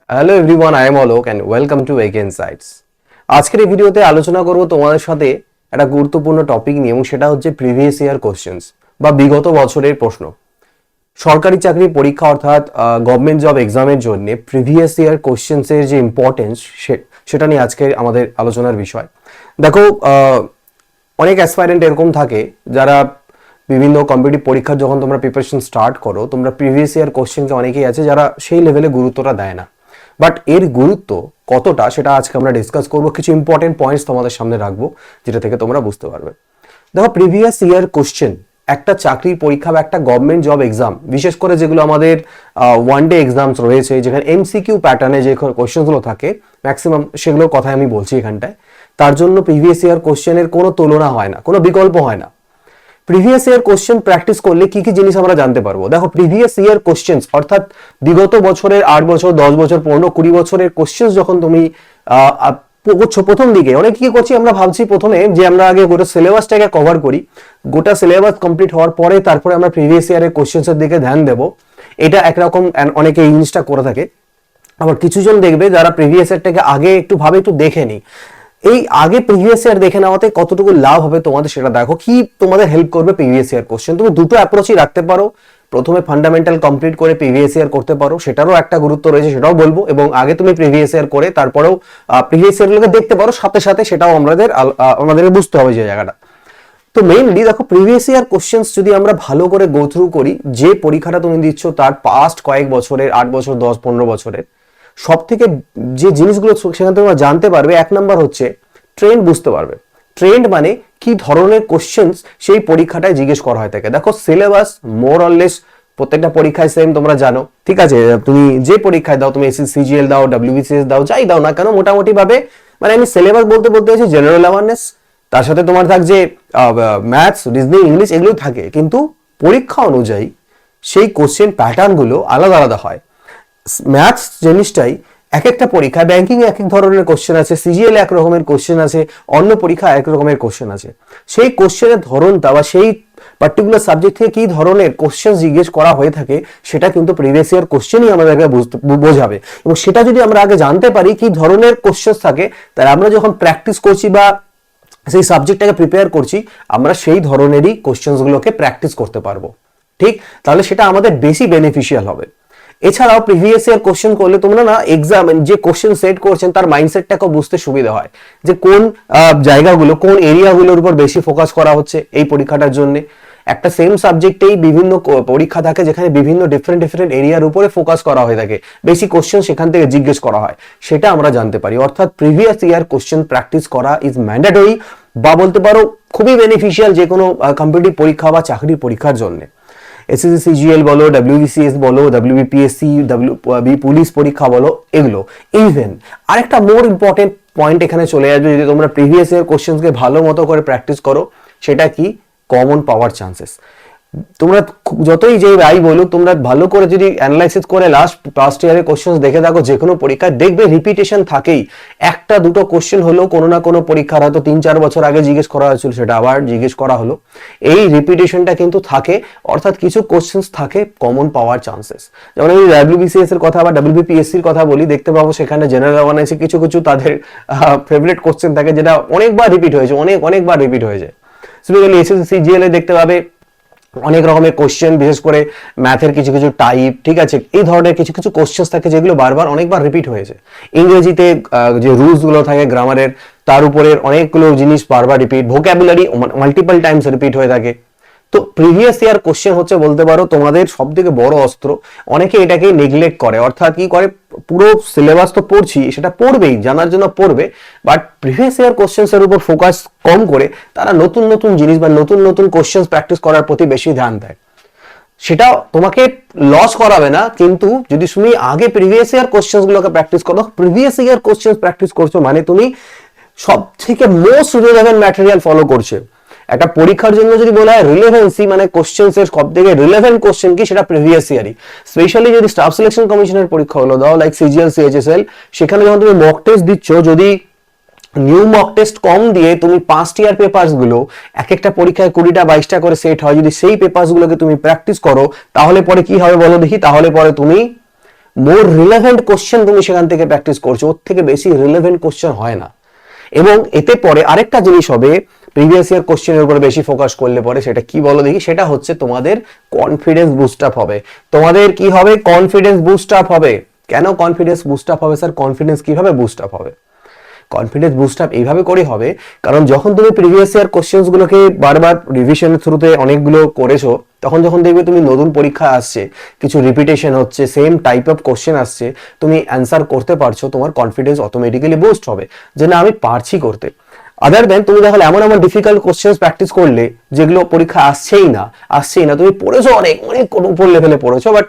Hello everyone, I am Alok and welcome to ওয়েক insights. আজকের এই ভিডিওতে আলোচনা করব তোমাদের সাথে একটা গুরুত্বপূর্ণ টপিক নিয়ে, এবং সেটা হচ্ছে প্রিভিয়াস ইয়ার কোশ্চেন্স বা বিগত বছরের প্রশ্ন। সরকারি চাকরির পরীক্ষা অর্থাৎ গভর্নমেন্ট জব এক্সামের জন্য প্রিভিয়াস ইয়ার কোশ্চেন্সের যে ইম্পর্টেন্স সেটা নিয়ে আজকে আমাদের আলোচনার বিষয়। দেখো, অনেক অ্যাসপাইরেন্ট এরকম থাকে যারা বিভিন্ন কম্পিটিটিভ পরীক্ষার যখন তোমরা প্রিপারেশন স্টার্ট করো, তোমরা প্রিভিয়াস ইয়ার কোশ্চেনকে অনেকেই আছে যারা সেই লেভেলে গুরুত্বটা দেয় না। বাট এর গুরুত্ব কতটা সেটা আজকে আমরা ডিসকাস করবো। কিছু ইম্পর্টেন্ট পয়েন্টস তোমাদের সামনে রাখবো যেটা থেকে তোমরা বুঝতে পারবে। দেখো, প্রিভিয়াস ইয়ার কোশ্চেন একটা চাকরির পরীক্ষা বা একটা গভর্নমেন্ট জব এক্সাম, বিশেষ করে যেগুলো আমাদের ওয়ান ডে এক্সামস রয়েছে, যেখানে এমসিকিউ প্যাটার্নে যে কোশ্চেনগুলো থাকে ম্যাক্সিমাম, সেগুলোর কথাই আমি বলছি এখানটায়। তার জন্য প্রিভিয়াস ইয়ার কোশ্চেনের কোনো তুলনা হয় না, কোনো বিকল্প হয় না। প্রিভিয়াস ইয়ার কোশ্চেন প্র্যাকটিস করলে কি কি জিনিস আমরা জানতে পারবো? দেখো, প্রিভিয়াস ইয়ার কোশ্চেন্স অর্থাৎ বিগত বছরের 8 বছর, 10 বছর, 15, 20 বছরের কোশ্চেন্স যখন তুমি করছো, প্রথম দিকে অনেক কি করছি আমরা, ভাবছি প্রথমে যে আমরা আগে গোটা সিলেবাসটাকে কভার করি, গোটা সিলেবাস কমপ্লিট হওয়ার পরে তারপরে আমরা প্রিভিয়াস ইয়ারের কোশ্চেন্সের দিকে ধ্যান দেবো। এটা একরকম, অনেকে এই জিনিসটা করে থাকে। আবার কিছুজন দেখবে যারা প্রিভিয়াস ইয়ারটাকে আগে একটু ভাবে, একটু দেখে নি। এই আগে প্রিভিয়াস ইয়ার দেখে নেওয়াতে কতটুকু লাভ হবে তোমাদের সেটা দেখো। কি তোমাদের হেল্প করবে প্রিভিয়াস ইয়ার কোশ্চেন? তুমি দুটো অ্যাপ্রোচই রাখতে পারো। প্রথমে ফান্ডামেন্টাল কমপ্লিট করে প্রিভিয়াস ইয়ার করতে পারো, সেটারও একটা গুরুত্ব রয়েছে, সেটাও বলবো। এবং আগে তুমি প্রিভিয়াস ইয়ার করে তারপরেও প্রিভিয়াস ইয়ারগুলোকে দেখতে পারো, সাথে সাথে সেটাও আমাদেরকে বুঝতে হবে যে জায়গাটা। তো মেইনলি দেখো, প্রিভিয়াস ইয়ার কোশ্চেন্স যদি আমরা ভালো করে গো থ্রু করি, যে পরীক্ষাটা তুমি দিচ্ছ তার পাস্ট কয়েক বছরের, 8 বছর, 10, 15 বছরের সব থেকে যে জিনিসগুলো সেখান থেকে তোমরা জানতে পারবে, এক নাম্বার হচ্ছে ট্রেন্ড বুঝতে পারবে। ট্রেন্ড মানে কি ধরনের কোশ্চেন্স সেই পরীক্ষাটায় জিজ্ঞেস করা হয় থাকে। দেখো, সিলেবাস মোর অর লেস প্রত্যেকটা পরীক্ষায় সেম, তোমরা জানো, ঠিক আছে? তুমি যে পরীক্ষায় দাও, তুমি এসএসসিজিএল দাও, ডব্লিউবিসিএস দাও, যাই দাও না কেন, মোটামুটি ভাবে, মানে আমি সিলেবাস বলতে বলতে হচ্ছে জেনারেল অ্যাওয়ারনেস, তার সাথে তোমার থাকছে ম্যাথস, রিজনিং, ইংলিশ, এগুলো থাকে। কিন্তু পরীক্ষা অনুযায়ী সেই কোশ্চেন প্যাটার্নগুলো আলাদা আলাদা হয়। ম্যাথস জিনিসটাই এক একটা পরীক্ষায়, ব্যাংকিং এক এক ধরনের কোশ্চেন আছে, সিজিএল এক রকমের কোশ্চেন আছে, অন্য পরীক্ষা এক রকমের কোশ্চেন আছে। সেই কোশ্চেনের ধরনটা বা সেই পার্টিকুলার সাবজেক্ট থেকে কি ধরনের কোশ্চেন জিজ্ঞেস করা হয়ে থাকে সেটা কিন্তু প্রিভিয়াস ইয়ার কোশ্চেনই আমাদেরকে বোঝাবে। এবং সেটা যদি আমরা আগে জানতে পারি কি ধরনের কোশ্চেন থাকে, তাহলে আমরা যখন প্র্যাকটিস করছি বা সেই সাবজেক্টটাকে প্রিপেয়ার করছি, আমরা সেই ধরনেরই কোশ্চেনগুলোকে প্র্যাকটিস করতে পারবো। ঠিক, তাহলে সেটা আমাদের বেশি বেনিফিশিয়াল হবে। এছাড়াও প্রিভিয়াস ইয়ার কোশ্চেন করলে তোমরা না এক্সাম যে কোশ্চেন সেট করছেন তার মাইন্ডসেটটাকে বুঝতে সুবিধা হয়, যে কোন জায়গাগুলো, কোন এরিয়াগুলোর উপর বেশি ফোকাস করা হচ্ছে এই পরীক্ষাটার জন্য। একটা সেম সাবজেক্টেই বিভিন্ন পরীক্ষা থাকে যেখানে বিভিন্ন ডিফারেন্ট ডিফারেন্ট এরিয়ার উপরে ফোকাস করা হয়ে থাকে, বেশি কোশ্চেন সেখান থেকে জিজ্ঞেস করা হয়, সেটা আমরা জানতে পারি। অর্থাৎ প্রিভিয়াস ইয়ার কোশ্চেন প্র্যাকটিস করা ইজ ম্যান্ডেটরি, বা বলতে পারো খুবই বেনিফিশিয়াল যে কোনো কম্পিটিটিভ পরীক্ষা বা চাকরির পরীক্ষার জন্য। এসএসসি সিজিএল বলো, ডব্লিউবিসিএস বলো, ডব্লিউবিপিএসসি, পুলিশ পরীক্ষা বলো, এগুলো। ইভেন আরেকটা মোর ইম্পর্টেন্ট পয়েন্ট এখানে চলে আসবে, যদি তোমরা প্রিভিয়াস ইয়ার কোশ্চেন্সকে ভালো মতো করে প্র্যাকটিস করো, সেটা কি? কমন পাওয়ার চান্সেস। তোমরা যতই যে ভাই বলুক, তোমরা ভালো করে যদি অ্যানালাইসিস করে লাস্ট ইয়ারের কোশ্চেন দেখে থাকো, যে কোনো পরীক্ষায় দেখবে রিপিটেশন থাকেই। একটা দুটো কোশ্চেন হলো কোনো না কোনো পরীক্ষার হয়তো 3-4 বছর আগে জিজ্ঞেস করা হয়েছিল, সেটা আবার জিজ্ঞেস করা হলো। এই রিপিটেশনটা কিন্তু থাকে, অর্থাৎ কিছু কোশ্চেন থাকে কমন পাওয়ার চান্সেস। যেমন আমি ডব্লিউবিসিএস এর কথা বা ডব্লিউবিপিএসসির কথা বলি, দেখতে পাবো সেখানে জেনারেল অ্যাওয়ারনেসে কিছু কিছু তাদের ফেভারিট কোশ্চেন থাকে, যেটা অনেকবার রিপিট হয়েছে, অনেকবার রিপিট হয়েছে। স্পেশালি এসএসসি সিজিএল এ দেখতে পাবে অনেক রকমের কোশ্চেন, বিশেষ করে ম্যাথের কিছু কিছু টাইপ, ঠিক আছে, এই ধরনের কিছু কিছু কোশ্চেন থাকে যেগুলো বারবার অনেকবার রিপিট হয়েছে। ইংরেজিতে যে রুলস গুলো থাকে গ্রামারের, তার উপরে অনেকগুলো জিনিস বারবার repeat, vocabulary multiple Times repeat হয়ে থাকে। তো প্রিভিয়াস ইয়ার কোশ্চেন হচ্ছে বলতে পারো তোমাদের সব থেকে বড় অস্ত্র। অনেকে এটাকে নেগলেক্ট করে, অর্থাৎ কি করে, পুরো সিলেবাস তো পড়ছি, সেটা পড়বেই, জানার জন্য পড়বে, বাট প্রিভিয়াস ইয়ার কোশ্চেন্স এর উপর ফোকাস কম করে তারা নতুন নতুন জিনিস বা নতুন নতুন কোশ্চেন্স প্র্যাকটিস করার প্রতি বেশি ধ্যান দেয়। সেটা তোমাকে লস করাবে না, কিন্তু যদি তুমি আগে প্রিভিয়াস ইয়ার কোশ্চেন্স গুলোকে প্র্যাকটিস করো, প্রিভিয়াস ইয়ার কোশ্চেন্স প্র্যাকটিস করছো মানে তুমি সব থেকে মোস্ট রিলেভেন্ট ম্যাটেরিয়াল ফলো করছো। একটা পরীক্ষার জন্য যদি বলা হয় রিলেভেন্সি, মানে কোশ্চেন্স এর সব থেকে রিলেভেন্ট কোশ্চেন কি, সেটা প্রিভিয়াস ইয়ারই। স্পেশালি যদি স্টাফ সিলেকশন কমিশনের পরীক্ষা হলো দাও, লাইক সিজিএল, সিএইচএসএল, সেখানে যখন তুমি মক টেস্ট দিচ্ছ, যদি নিউ মক টেস্ট কম দিয়ে তুমি পাস্ট ইয়ার পেপারস গুলো, এক একটা পরীক্ষায় 20টা 22টা করে সেট হয়, যদি সেই পেপারস গুলোকে তুমি প্র্যাকটিস করো, তাহলে পরে কি হবে বলো দেখি? তাহলে পরে তুমি মোর রিলেভেন্ট কোশ্চেন তুমি সেখান থেকে প্র্যাকটিস করছো, ওর থেকে বেশি রিলেভেন্ট কোশ্চেন হয় না। এবং এতে পরে আরেকটা জিনিস হবে, প্রিভিয়াস ইয়ার কোশ্চেনের উপর বেশি ফোকাস করলে পরে সেটা কি বলো দেখি, সেটা হচ্ছে তোমাদের কনফিডেন্স বুস্ট আপ হবে। তোমাদের কি হবে? কনফিডেন্স বুস্ট আপ হবে। কেন কনফিডেন্স বুস্ট আপ হবে স্যার? কনফিডেন্স কিভাবে বুস্ট আপ হবে? কনফিডেন্স বুস্ট আপ এইভাবে করে হবে, কারণ যখন তুমি প্রিভিয়াস ইয়ার কোশ্চেন্স গুলোকে বারবার রিভিশনের থ্রুতে অনেকগুলো করেছো, তখন যখন দেখবে তুমি নতুন পরীক্ষা আসছে, কিছু রিপিটেশন হচ্ছে, সেম টাইপ অফ কোশ্চেন আসছে, তুমি অ্যান্সার করতে পারছো, তোমার কনফিডেন্স অটোমেটিক্যালি বুস্ট হবে যে না আমি পারছি করতে। আদার দেন তুমি দেখো এমন এমন ডিফিকাল্ট কোশ্চেন প্র্যাকটিস করলে যেগুলো পরীক্ষা আসছেই না, তুমি পড়েছো অনেক অনেক উপর লেভেলে পড়েছো, বাট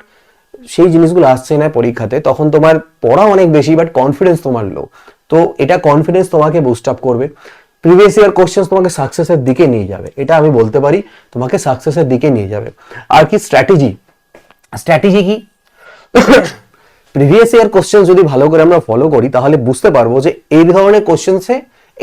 সেই জিনিসগুলো আসছে না পরীক্ষাতে, তখন তোমার পড়া অনেক বেশি বাট কনফিডেন্স তোমার লো। তো এটা কনফিডেন্স তোমাকে বুস্ট আপ করবে, প্রিভিয়াস ইয়ার কোশ্চেন তোমাকে সাকসেসের দিকে নিয়ে যাবে, এটা আমি বলতে পারি, তোমাকে সাকসেসের দিকে নিয়ে যাবে। আর কি স্ট্র্যাটেজি কি? প্রিভিয়াস ইয়ার কোশ্চেন যদি ভালো করে আমরা ফলো করি তাহলে বুঝতে পারবো যে এই ধরনের কোশ্চেন্সে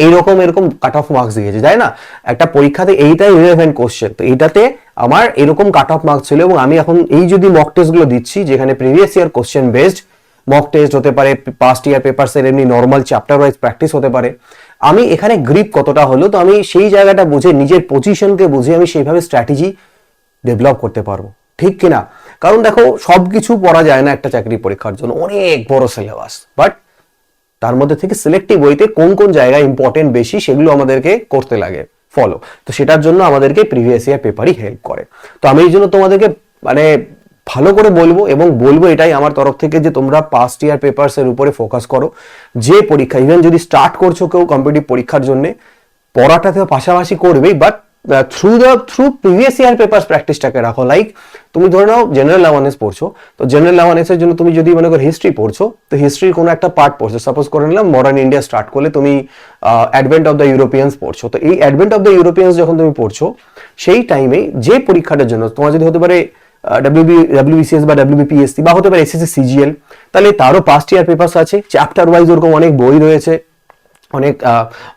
এরকম কাট অফ মার্কস দিয়েছে, তাই না? একটা পরীক্ষাতে এইটাই রিলেভেন্ট কোশ্চেন, তো এইটাতে আমার এরকম কাট অফ মার্কস ছিল, এবং আমি এখন এই যদি মক টেস্ট গুলো দিচ্ছি যেখানে previous year question based mock test হতে পারে, পাস্ট ইয়ার পেপারসের এমনি নর্মাল চ্যাপ্টার ওয়াইজ প্র্যাকটিস হতে পারে, আমি এখানে গ্রিপ কতটা হলো, তো আমি সেই জায়গাটা বুঝে নিজের পজিশনকে বুঝে আমি সেইভাবে স্ট্র্যাটেজি ডেভেলপ করতে পারবো, ঠিক কিনা? কারণ দেখো সবকিছু পড়া যায় না একটা চাকরি পরীক্ষার জন্য, অনেক বড় সিলেবাস, বাট তার মধ্যে থেকে সিলেক্টিভ ওয়েতে কোন কোন জায়গায় ইম্পর্টেন্ট বেশি সেগুলো আমাদেরকে করতে লাগে ফলো, তো সেটার জন্য আমাদেরকে প্রিভিয়াস ইয়ার পেপারই হেল্প করে। তো আমি এই জন্য তোমাদেরকে মানে ভালো করে বলবো, এবং বলবো এটাই আমার তরফ থেকে যে তোমরা পাস্ট ইয়ার পেপারস এর উপরে ফোকাস করো। যে পরীক্ষা ইভেন যদি স্টার্ট করছো কেউ কম্পিটিটিভ পরীক্ষার জন্য, পড়াটাতে পাশাপাশি করবেই, but through previous year papers প্র্যাকটিসটাকে রাখো। লাইক তুমি ধরে নাও জেনারেল অ্যাওয়ারনেস পড়ছো, তো জেনারেল অ্যাওয়ারনেসের জন্য তুমি যদি মনে করো হিস্ট্রি পড়ছো, তো হিস্ট্রির কোনো একটা পার্ট পড়ছো, সাপোজ করে নিলাম মডার্ন ইন্ডিয়া স্টার্ট করলে তুমি অ্যাডভেন্ট অফ দ্য ইউরোপিয়ান্স পড়ছো, তো এই অ্যাডভেন্ট অফ দ্য ইউরোপিয়ান্স যখন তুমি পড়ছো সেই টাইমে যে পরীক্ষাটার জন্য তোমার যদি হতে পারে WBCS বা WBPSC বা হতে পারে SSC CGL, তাহলে তারও পাস্ট ইয়ার পেপারস আছে, চ্যাপ্টার ওয়াইজ ওরকম অনেক বই রয়েছে, অনেক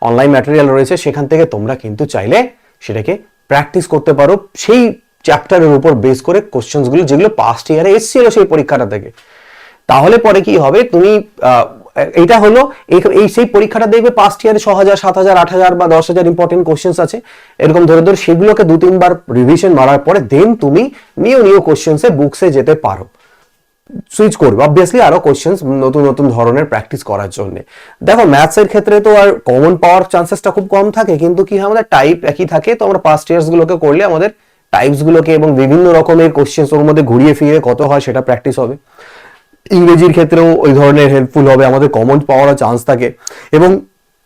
অনলাইন ম্যাটেরিয়াল রয়েছে, সেখান থেকে তোমরা কিন্তু চাইলে সেটাকে প্র্যাকটিস করতে পারো সেই চ্যাপ্টারের উপর বেস করে কোশ্চেন্সগুলো যেগুলো পাস্ট ইয়ারে এসেছিল সেই পরীক্ষাটা থেকে। তাহলে পরে কি হবে, তুমি এটা হলো এই সেই পরীক্ষাটা দেখবে পাস্ট ইয়ারে 6000 7000 8000 বা 10000 ইম্পর্টেন্ট কোশ্চেন্স আছে, এরকম ধরে ধরে সেগুলোকে 2-3 বার রিভিশন মারার পরে দেন তুমি নিউ কোশ্চেন্সে বুকসে যেতে পারো, সুইচ করবে অবভিয়াসলি আরো কোশ্চেন্স নতুন নতুন ধরনের প্র্যাকটিস করার জন্য। দেখো ম্যাথসের ক্ষেত্রে তো আর কমন পাওয়ার চান্সেসটা খুব কম থাকে, কিন্তু কি আমাদের টাইপ একই থাকে, তো আমরা পাস্ট ইয়ার্স গুলোকে করলে আমাদের টাইপস গুলোকে এবং বিভিন্ন রকমের কোশ্চেন্স ওর মধ্যে ঘুরিয়ে ফিরিয়ে কত হয় সেটা প্র্যাকটিস হবে। ইংরেজির ক্ষেত্রেও ওই ধরনের হেল্পফুল হবে, আমাদের কমন পাওয়ার চান্স থাকে। এবং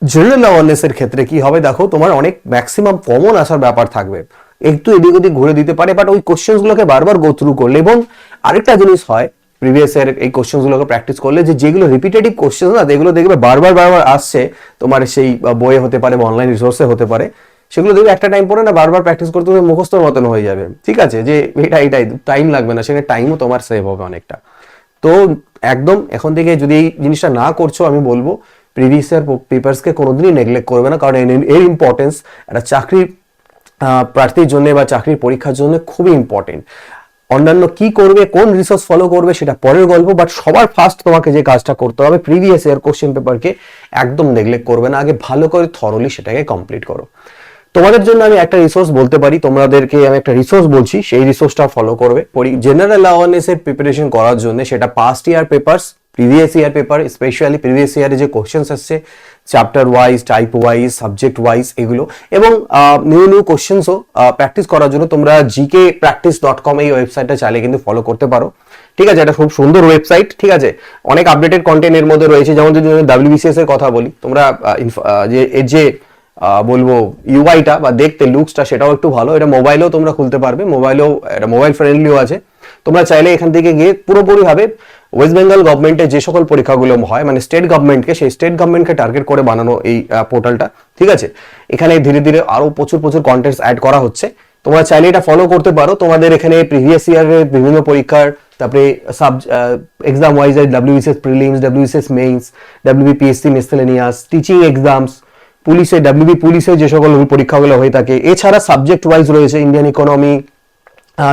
জেনারেল অ্যাওয়ারনেসের ক্ষেত্রে কি হবে, দেখো তোমার অনেক ম্যাক্সিমাম কমন আসার ব্যাপার থাকবে, একটু এদিক ওদিক ঘুরে দিতে পারে, বাট ওই কোশ্চেন্স গুলোকে বারবার গো থ্রু করলে। এবং আরেকটা জিনিস হয় প্রিভিয়াস এর এই কোশ্চেন্স গুলোকে প্র্যাকটিস করলে, যে যেগুলো রিপিটেটিভ কোশ্চেন্স না, যেগুলো দেখবে বারবার আসছে তোমার সেই বইয়ে হতে পারে বা অনলাইন রিসোর্সে হতে পারে, সেগুলো দেখবে একটা টাইম পরে না বারবার প্র্যাকটিস করতে মুখস্থর মতন হয়ে যাবে, ঠিক আছে, যে এটাই টাইম লাগবে না, সেখানে টাইমও তোমার সেভ হবে অনেকটা। তো একদম এখন থেকে যদি এই জিনিসটা না করছো, আমি বলবো প্রিভিয়াস ইয়ার পেপারসকে কোনোদিনই নেগলেক্ট করবে না, কারণ এর ইম্পর্টেন্স একটা চাকরির প্রার্থীর জন্য বা চাকরির পরীক্ষার জন্য খুবই ইম্পর্টেন্ট। অন্যান্য কি করবে, কোন রিসোর্স ফলো করবে সেটা পরের গল্প, বাট সবার ফার্স্ট তোমাকে যে কাজটা করতে হবে প্রিভিয়াস ইয়ার কোশ্চেন পেপারকে একদম নেগলেক্ট করবে না, আগে ভালো করে থরলি সেটাকে কমপ্লিট করো। তোমাদের জন্য আমি একটা রিসোর্স বলতে পারি, তোমাদেরকে আমি একটা রিসোর্স বলছি, সেই রিসোর্সটা ফলো করবে জেনারেল অ্যাওয়ারনেস এর প্রিপারেশন করার জন্য। সেটা পাস্ট ইয়ার papers, previous year paper, specially previous ইয়ারে যে কোশ্চেন্স আসছে chapter wise, type wise, subject wise এগুলো, এবং নিউ কোশ্চেন্সও প্র্যাকটিস করার জন্য তোমরা gkpractice.com এই ওয়েবসাইটটা চাইলে কিন্তু ফলো করতে পারো, ঠিক আছে? এটা খুব সুন্দর ওয়েবসাইট, ঠিক আছে, অনেক আপডেটেড কন্টেন্ট এর মধ্যে রয়েছে। যেমন যদি WBCS এর কথা বলি, তোমরা যে বলবো ইউআইটা বা দেখতে লুকসটা সেটাও একটু ভালো, এটা মোবাইলেও তোমরা খুলতে পারবে, মোবাইলেও এটা মোবাইল ফ্রেন্ডলিও আছে। তোমরা চাইলে এখান থেকে গিয়ে পুরোপুরিভাবে ওয়েস্ট বেঙ্গল গভর্নমেন্টের যে সকল পরীক্ষাগুলো হয়, মানে স্টেট গভর্নমেন্টকে, সেই স্টেট গভর্নমেন্টকে টার্গেট করে বানানো এই পোর্টালটা, ঠিক আছে? এখানে ধীরে ধীরে আরো প্রচুর কন্টেন্টস অ্যাড করা হচ্ছে, তোমরা চাইলে এটা ফলো করতে পারো। তোমাদের এখানে প্রিভিয়াস ইয়ারের বিভিন্ন পরীক্ষার, তারপরে exam wise WBCS prelims, WBCS means, WBPSC miscellaneous, teaching exams, পুলিশে পুলিশের যে সকল পরীক্ষাগুলো হয়ে থাকে, এছাড়া সাবজেক্ট ওয়াইজ রয়েছে ইন্ডিয়ান ইকোনমি,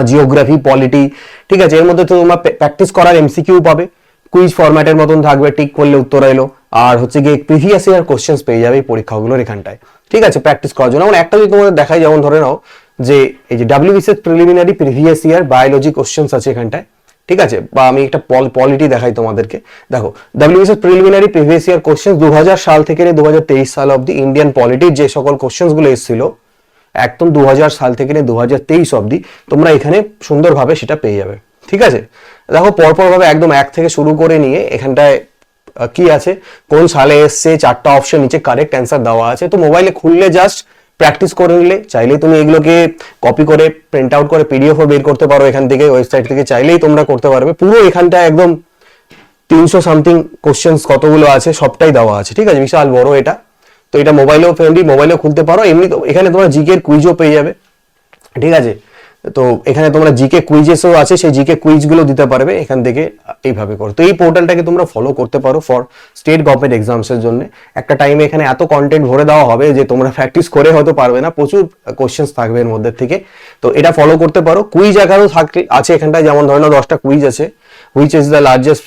জিওগ্রাফি, পলিটি, ঠিক আছে? এর মধ্যে তো তোমরা প্র্যাকটিস করার MCQ পাবে, কুইজ ফরম্যাটের মতন থাকবে, টিক করলে উত্তর এলো। আর হচ্ছে গিয়ে প্রিভিয়াস ইয়ার কোশ্চেন্স পেয়ে যাবে এই পরীক্ষাগুলোর এখানটায়, ঠিক আছে, প্র্যাকটিস করার জন্য। একটা যদি তোমাদের দেখাই, যেমন ধরে নাও যে এই যে WBCS preliminary previous year biology questions আছে এখানটায়, ঠিক আছে, বা আমি একটা পলিটি দেখাই তোমাদেরকে। দেখো WBCS preliminary previous year questions 2000 সাল থেকে 2023 সাল অবধি ইন্ডিয়ান পলিটির যে সকল কোশ্চেন্স গুলো এসেছিল একদম 2000 সাল থেকে 2023 অবধি তোমরা এখানে সুন্দরভাবে সেটা পেয়ে যাবে, ঠিক আছে। দেখো পরপর ভাবে একদম এক থেকে শুরু করে নিয়ে এখানটায় কি আছে, কোন সালে এসছে, 4টা অপশন নিচে কারেক্ট অ্যান্সার দেওয়া আছে। তো মোবাইলে খুললে জাস্ট প্র্যাকটিস করে নিলে, চাইলে তুমি এগুলোকে কপি করে প্রিন্ট আউট করে পিডিএফও বের করতে পারো এখান থেকে, ওয়েবসাইট থেকে চাইলেই তোমরা করতে পারবে। পুরো এখানটা একদম 300 সামথিং কোশ্চেন্স কতগুলো আছে সবটাই দেওয়া আছে, ঠিক আছে, বিশাল বড় এটা। তো এটা মোবাইলেও ফ্রেন্ডলি, মোবাইলেও খুলতে পারো। এমনি তো এখানে তোমরা জিকে এর কুইজও পেয়ে যাবে, ঠিক আছে। তো এখানে তোমরা জিকে কুইজেসও আছে, সেই জিকে কুইজগুলো দিতে পারবে এখান থেকে এইভাবে করো। তো এই পোর্টালটাকে তোমরা ফলো করতে পারো ফর স্টেট গভর্নমেন্ট এক্সামসের জন্য। একটা টাইমে এখানে এত কন্টেন্ট ভরে দেওয়া হবে যে তোমরা প্র্যাকটিস করে হয়তো পারবে না, প্রচুর কোশ্চেন্স থাকবে এর মধ্যে থেকে। তো এটা ফলো করতে পারো। কুইজ আকারও থাকলে আছে এখানটায়, যেমন ধরে নাও 10টা কুইজ আছে। Which is the largest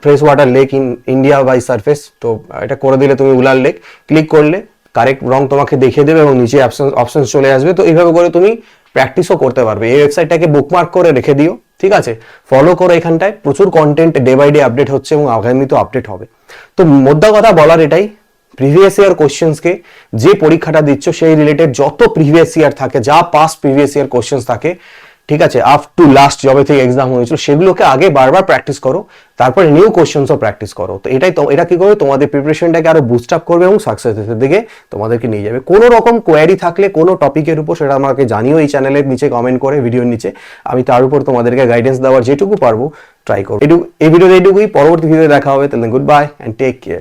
fresh water lake in India by surface. তো এটা করে দিলে তুমি উলার লেক ক্লিক করলে কারেক্ট রং তোমাকে দেখিয়ে দেবে এবং নিচে অপশন চলে আসবে। তো এইভাবে করে তুমি প্র্যাকটিসও করতে পারবে। এই ওয়েবসাইটটাকে বুকমার্ক করে রেখে দিও, ঠিক আছে, ফলো করো। এখানটায় প্রচুর content day by day update হচ্ছে এবং আগামীতেও আপডেট হবে। তো মোদ্দা কথা বলার এটাই, প্রিভিয়াস ইয়ার কোশ্চেন্সকে যে পরীক্ষাটা দিচ্ছ সেই রিলেটেড যত প্রিভিয়াস ইয়ার থাকে, যা পাস্ট প্রিভিয়াস ইয়ার কোশ্চেন্স থাকে, ঠিক আছে, আপ টু লাস্ট যবে থেকে এক্সাম হয়েছিল সেগুলোকে আগে বারবার প্র্যাকটিস করো, তারপরে নিউ কোশ্চেন্সও প্র্যাকটিস করো। তো এটা কি করবে, তোমাদের প্রিপারেশনটাকে আরো বুস্ট আপ করবে এবং সাকসেসের দিকে তোমাদেরকে নিয়ে যাবে। কোনো রকম কোয়ারি থাকলে কোনো টপিকের উপর সেটা আমাকে জানিও এই চ্যানেলের নিচে কমেন্ট করে, ভিডিওর নিচে। আমি তার উপর তোমাদেরকে গাইডেন্স দেওয়ার যেটুকু পারবো ট্রাই করবো। এই ভিডিওতে এইটুকুই, পরবর্তী ভিডিওতে দেখা হবে। তাহলে goodbye and take care.